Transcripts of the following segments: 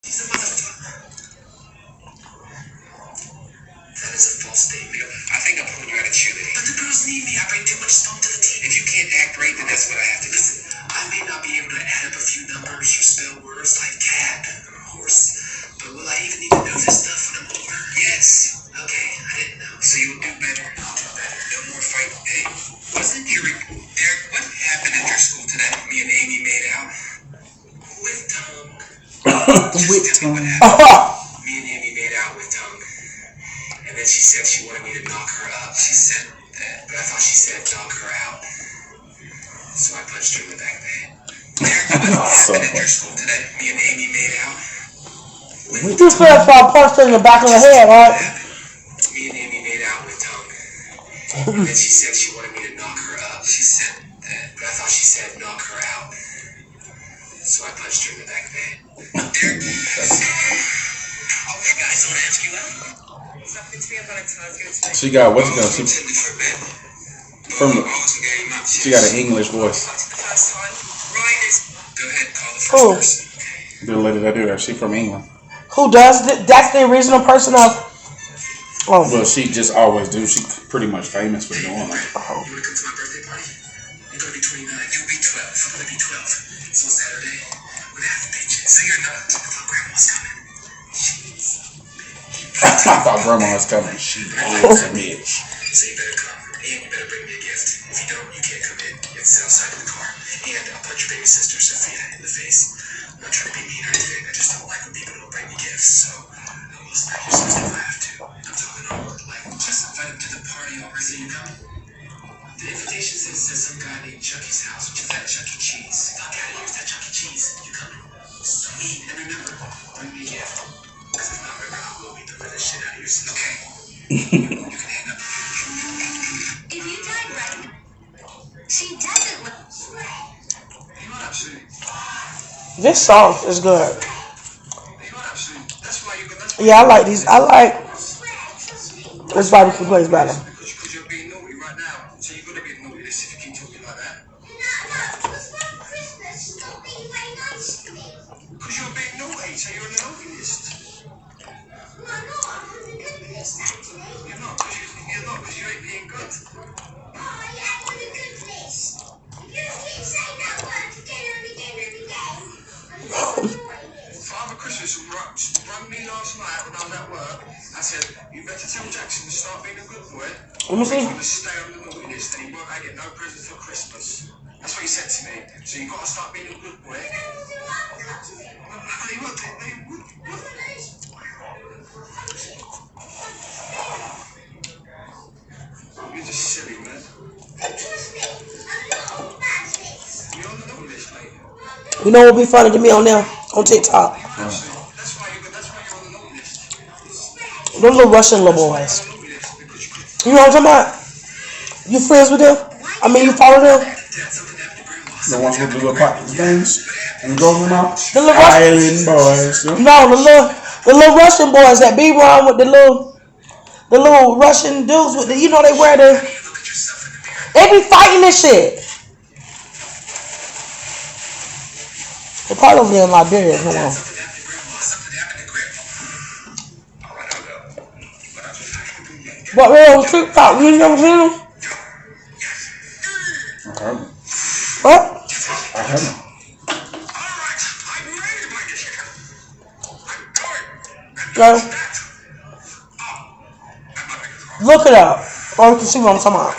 That is a false statement. I think I'm pulling you out of cheerleading. But the girls need me. I bring too much stuff to the team. If you can't act right, then that's what I have to listen. I may not be able to add up a few numbers or spell words like cat or horse, but will I even need to know this stuff when I'm older? Yes. Okay, I didn't know. So you'll do better. I'll do better. No more fight. Hey, wasn't Derek, what happened at your school today? Me and Amy made out with tongue. Just tell me what happened. Me and Amy made out with tongue. And then she said she wanted me to knock her up. She said that, but I thought she said knock her out. So I punched her in the back of the head. Derek, what happened at your school today? Me and Amy made out. You said I punched her in the back of the head, right? Me and Amy made out with tongue. And then she said she wanted me to knock her up. She said that, but I thought she said knock her out. So I punched her in the back of the head. Derek, you guys don't ask you out. She got what you got? She got an English voice. Go ahead, call the first person. The lady that do that, she from England. Who does that's the original person of? Oh. Well, she just always do. She pretty much famous for doing that. You want to come to my birthday party? You're gonna be 29. You'll be 12. I'm gonna be 12. So on Saturday, we're gonna have a picture. So you're not. I thought grandma's coming. I thought grandma was coming. She is a bitch. So you better come. And you better bring me a gift. If you don't, you can't come in. You have to sit outside in the car. And I'll punch your baby sister, Sophia, in the face. I'm not trying to be mean or anything. I just don't like when people don't bring me gifts. So I will smack your sister if I have to. I'm talking all like, just invite him to the party already. So you come. The invitation says some guy named Chucky's house, which is at Chuck E. Cheese. Fuck out of here. It's at Chuck E. Cheese. You coming? Sweet. And remember, bring me a gift. Because if not, remember, I will beat the living shit out of your sister. Okay. You can hang up. If you died right, she doesn't look. This song is good. Yeah, I like these. I like this barbecue place better. Because you're being naughty right now, so you've got to get naughty if you keep talking like that. Because you're being naughty, so you're on the naughty list. You're not, because you ain't being good. Father Christmas rang me last night when I was at work. I said, you better tell Jackson to start being a good boy. Let me see. He's going to stay on the naughty list and he won't get no presents for Christmas. That's what he said to me. So you've got to start being a good boy. You're just silly, man. You're on the naughty list, mate. You know what would be funny to me on there? On TikTok. That's why you're on the naughty list. Those little Russian little boys. You know what I'm talking about? You friends with them? I mean, you follow them? The ones with the little pocket things and go them out. The little Island boys. No, the little Russian boys that be around with the little Russian dudes with the, you know, they wear they be fighting this shit. They probably over there in Liberia. Hold on. But they're on TikTok. You never seen them? I haven't. What? I haven't. Okay. Look it up. Or you can see what I'm talking about.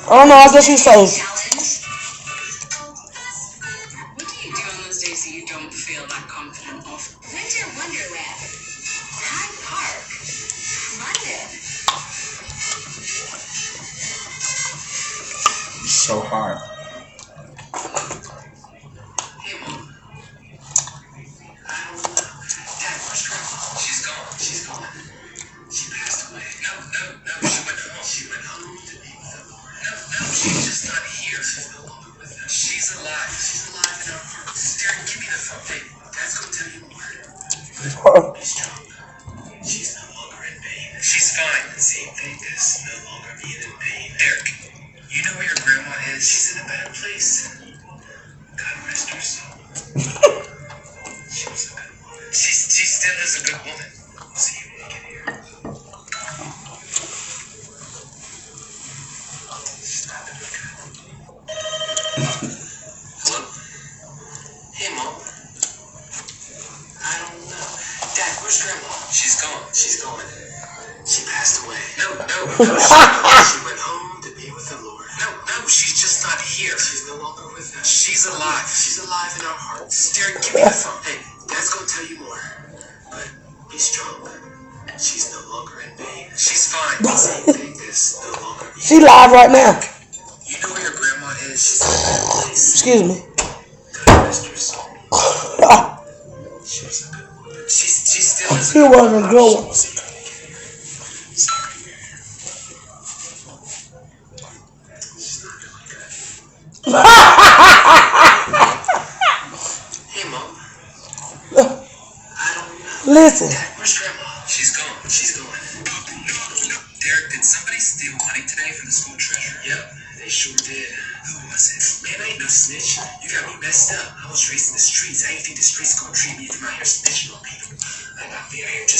I don't know. I guess he says. What do you do on those days that you don't feel that confident of? Winter Wonderland. Hyde Park. London. So hard. Hey, Mom. She's gone. She's gone. She passed away. No. She went home. She went home to be with the Lord. No. She's just not here. She's no longer with us. She's alive. She's alive in our hearts. Derek, give me the phone. Hey, Dad's going to tell you more. Be strong. She's no longer in pain. She's fine. Same thing as no longer being in pain. Derek, you know where your grandma is? She's in a better place. God rest her soul. Hey, Mom. I don't know. Dad, where's Grandma? She's gone. She's gone. She passed away. No. She went home to be with the Lord. No, she's just not here. She's no longer with us. She's alive. She's alive in our hearts. Derek, give me the phone. Hey, Dad's gonna tell you more. But be strong. She's no longer in pain. She's fine. This no longer. She live right now. You know where your grandma is? She's in a better place. Excuse me. God rest her soul. She was a good woman. She still is a She good was a woman. good one. Sorry. She's not doing good. Hey, Mom. I don't know. Listen. Dad, where's Grandma? She's gone. Derek, did somebody steal money today from the school treasurer? Yep, they sure did. Who was it? Man, I ain't no snitch. You got me messed up. I was racing the streets. I ain't think the streets gonna treat me if I'm out here snitching on people. I got me out here just